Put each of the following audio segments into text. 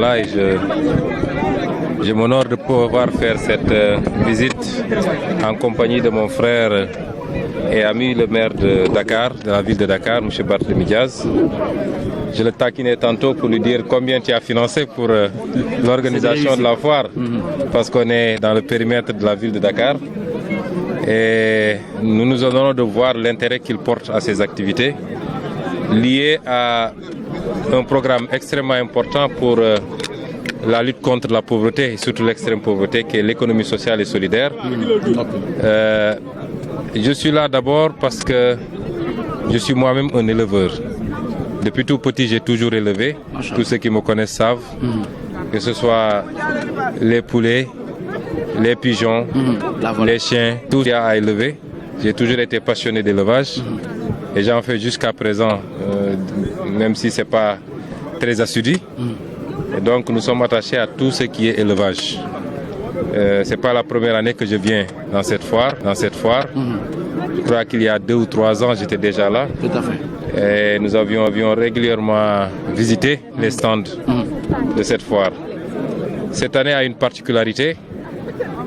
là et je m'honore de pouvoir faire cette visite en compagnie de mon frère et ami le maire de Dakar, de la ville de Dakar, M. Barthélémy Diaz. Je le taquinais tantôt pour lui dire combien tu as financé pour l'organisation de la foire, parce qu'on est dans le périmètre de la ville de Dakar. Et nous nous honorons de voir l'intérêt qu'il porte à ces activités liées à un programme extrêmement important pour la lutte contre la pauvreté et surtout l'extrême pauvreté qui est l'économie sociale et solidaire. Je suis là d'abord parce que je suis moi-même un éleveur. Depuis tout petit, j'ai toujours élevé. Tous ceux qui me connaissent savent que ce soit les poulets, les pigeons, les chiens, tout ce qu'il y a à élever. J'ai toujours été passionné d'élevage et j'en fais jusqu'à présent, même si ce n'est pas très assidu. Et donc nous sommes attachés à tout ce qui est élevage. Ce n'est pas la première année que je viens dans cette foire. Je crois qu'il y a 2 ou 3 ans, j'étais déjà là. Tout à fait. Et nous avions régulièrement visité les stands de cette foire. Cette année a une particularité.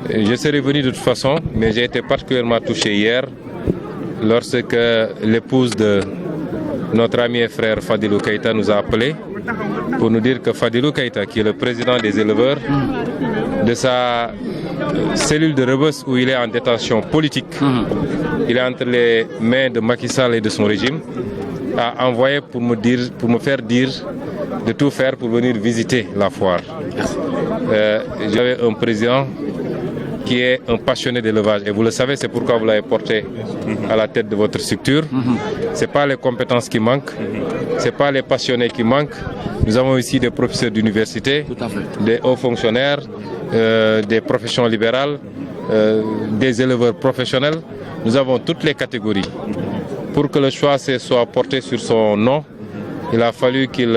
Je serais venu de toute façon, mais j'ai été particulièrement touché hier lorsque l'épouse de notre ami et frère Fadilou Keïta nous a appelés pour nous dire que Fadilou Keïta, qui est le président des éleveurs, de sa cellule de Rebeuss où il est en détention politique, il est entre les mains de Macky Sall et de son régime, a envoyé pour me faire dire de tout faire pour venir visiter la foire. J'avais un président qui est un passionné d'élevage. Et vous le savez, c'est pourquoi vous l'avez porté à la tête de votre structure. Ce n'est pas les compétences qui manquent, ce n'est pas les passionnés qui manquent. Nous avons ici des professeurs d'université, des hauts fonctionnaires, des professions libérales, des éleveurs professionnels. Nous avons toutes les catégories. Pour que le choix soit porté sur son nom, il a fallu qu'il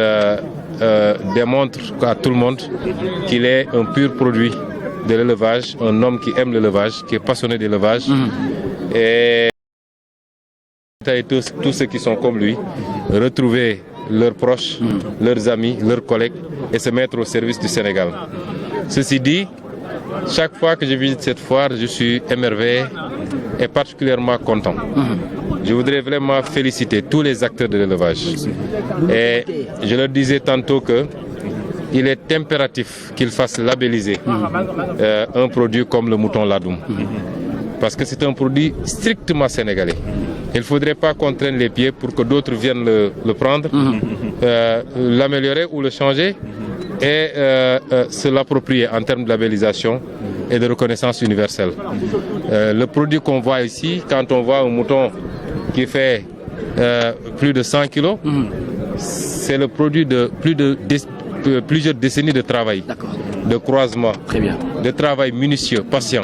démontre à tout le monde qu'il est un pur produit de l'élevage, un homme qui aime l'élevage, qui est passionné d'élevage. Et tous ceux qui sont comme lui, retrouver leurs proches, leurs amis, leurs collègues et se mettre au service du Sénégal. Ceci dit, chaque fois que je visite cette foire, je suis émerveillé et particulièrement content. Je voudrais vraiment féliciter tous les acteurs de l'élevage. Et je leur disais tantôt que il est impératif qu'ils fassent labelliser un produit comme le mouton ladoum. Parce que c'est un produit strictement sénégalais. Il ne faudrait pas qu'on traîne les pieds pour que d'autres viennent le prendre, l'améliorer ou le changer et se l'approprier en termes de labellisation et de reconnaissance universelle. Le produit qu'on voit ici, quand on voit un mouton qui fait plus de 100 kg, c'est le produit de plusieurs décennies de travail, de croisement, de travail minutieux, patient,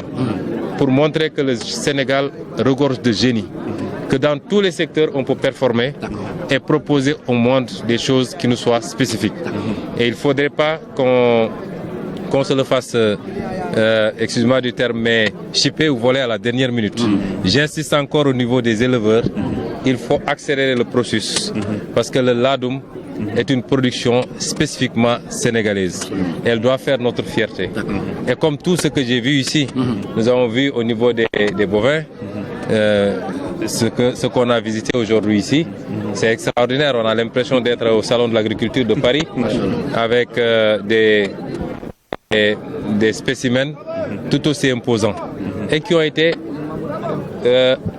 pour montrer que le Sénégal regorge de génie, que dans tous les secteurs on peut performer et proposer au monde des choses qui nous soient spécifiques. Et il ne faudrait pas qu'on se le fasse, excuse-moi du terme, mais chipper ou voler à la dernière minute. J'insiste encore au niveau des éleveurs, il faut accélérer le processus parce que le ladoum est une production spécifiquement sénégalaise. Elle doit faire notre fierté. Et comme tout ce que j'ai vu ici, nous avons vu au niveau des bovins, ce qu'on a visité aujourd'hui ici, c'est extraordinaire. On a l'impression d'être au Salon de l'Agriculture de Paris avec des spécimens tout aussi imposants et qui ont été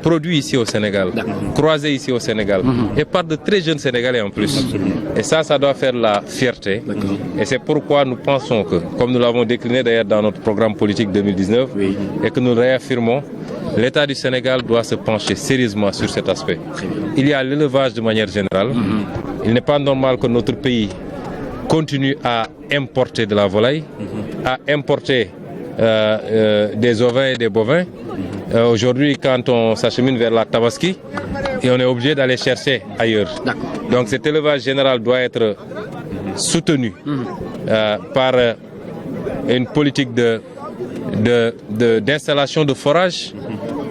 produits ici au Sénégal, croisés ici au Sénégal et par de très jeunes Sénégalais en plus. Et ça doit faire la fierté. Et c'est pourquoi nous pensons que, comme nous l'avons décliné d'ailleurs dans notre programme politique 2019 et que nous réaffirmons, l'État du Sénégal doit se pencher sérieusement sur cet aspect. Il y a l'élevage de manière générale. Il n'est pas normal que notre pays continue à importer de la volaille, à importer des ovins et des bovins. Aujourd'hui, quand on s'achemine vers la Tabaski, et on est obligé d'aller chercher ailleurs. Donc cet élevage général doit être soutenu par une politique d'installation de forage,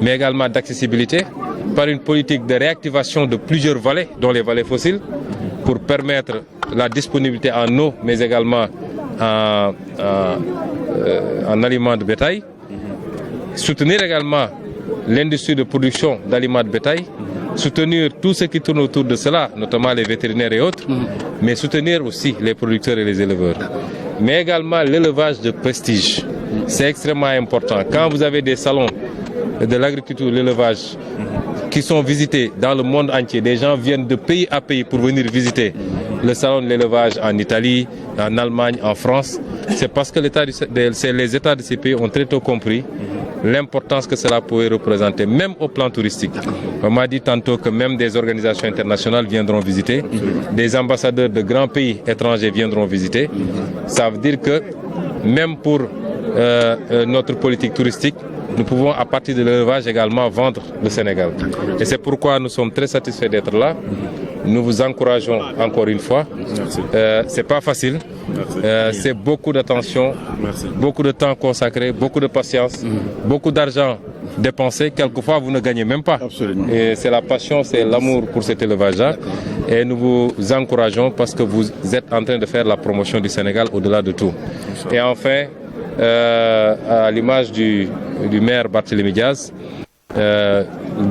mais également d'accessibilité, par une politique de réactivation de plusieurs vallées, dont les vallées fossiles, pour permettre la disponibilité en eau, mais également en aliments de bétail, soutenir également l'industrie de production d'aliments de bétail, soutenir tout ce qui tourne autour de cela, notamment les vétérinaires et autres, mais soutenir aussi les producteurs et les éleveurs. Mais également l'élevage de prestige. C'est extrêmement important. Quand vous avez des salons de l'agriculture, l'élevage, qui sont visités dans le monde entier, des gens viennent de pays à pays pour venir visiter le salon de l'élevage en Italie, en Allemagne, en France. C'est parce que les États de ces pays ont très tôt compris l'importance que cela pouvait représenter, même au plan touristique. On m'a dit tantôt que même des organisations internationales viendront visiter, des ambassadeurs de grands pays étrangers viendront visiter. Ça veut dire que même pour notre politique touristique, nous pouvons à partir de l'élevage également vendre le Sénégal. Et c'est pourquoi nous sommes très satisfaits d'être là. Nous vous encourageons encore une fois. C'est pas facile. C'est beaucoup d'attention, beaucoup de temps consacré, beaucoup de patience, beaucoup d'argent dépensé. Quelquefois, vous ne gagnez même pas. Et c'est la passion, c'est l'amour pour cet élevage-là. Et nous vous encourageons parce que vous êtes en train de faire la promotion du Sénégal au-delà de tout. Et enfin, à l'image du maire Barthélémy Diaz,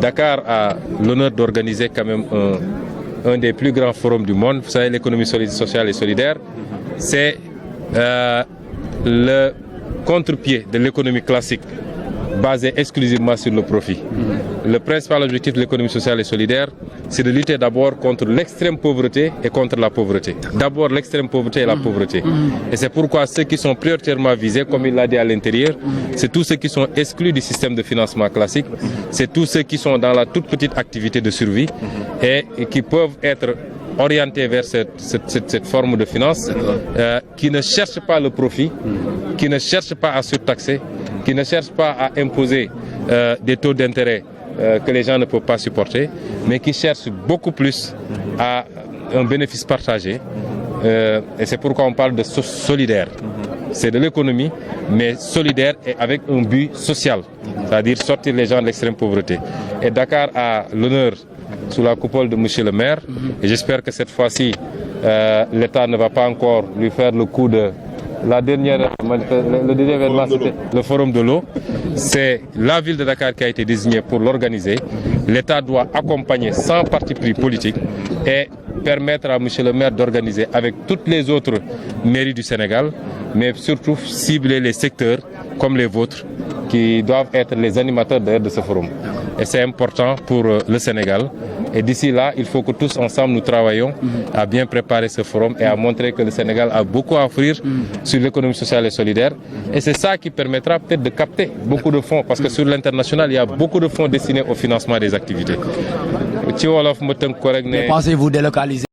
Dakar a l'honneur d'organiser quand même un des plus grands forums du monde. Vous savez, l'économie sociale et solidaire, c'est le contre-pied de l'économie classique, basée exclusivement sur le profit. Le principal objectif de l'économie sociale et solidaire, c'est de lutter d'abord contre l'extrême pauvreté et contre la pauvreté. D'abord l'extrême pauvreté et la pauvreté. Et c'est pourquoi ceux qui sont prioritairement visés, comme il l'a dit à l'intérieur, c'est tous ceux qui sont exclus du système de financement classique, c'est tous ceux qui sont dans la toute petite activité de survie et qui peuvent être orientés vers cette forme de finance, qui ne cherche pas le profit, qui ne cherche pas à surtaxer, qui ne cherche pas à imposer des taux d'intérêt que les gens ne peuvent pas supporter, mais qui cherche beaucoup plus à un bénéfice partagé. Et c'est pourquoi on parle de solidaire. C'est de l'économie, mais solidaire et avec un but social, c'est-à-dire sortir les gens de l'extrême pauvreté. Et Dakar a l'honneur sous la coupole de monsieur le maire, et j'espère que cette fois-ci, l'État ne va pas encore lui faire le coup de... le dernier événement, c'était le Forum de l'eau. C'est la ville de Dakar qui a été désignée pour l'organiser. L'État doit accompagner sans parti pris politique et permettre à monsieur le maire d'organiser avec toutes les autres mairies du Sénégal, mais surtout cibler les secteurs comme les vôtres qui doivent être les animateurs de ce forum. Et c'est important pour le Sénégal. Et d'ici là, il faut que tous ensemble nous travaillions à bien préparer ce forum et à montrer que le Sénégal a beaucoup à offrir sur l'économie sociale et solidaire. Et c'est ça qui permettra peut-être de capter beaucoup de fonds, parce que sur l'international, il y a beaucoup de fonds destinés au financement des activités. Mais pensez-vous délocaliser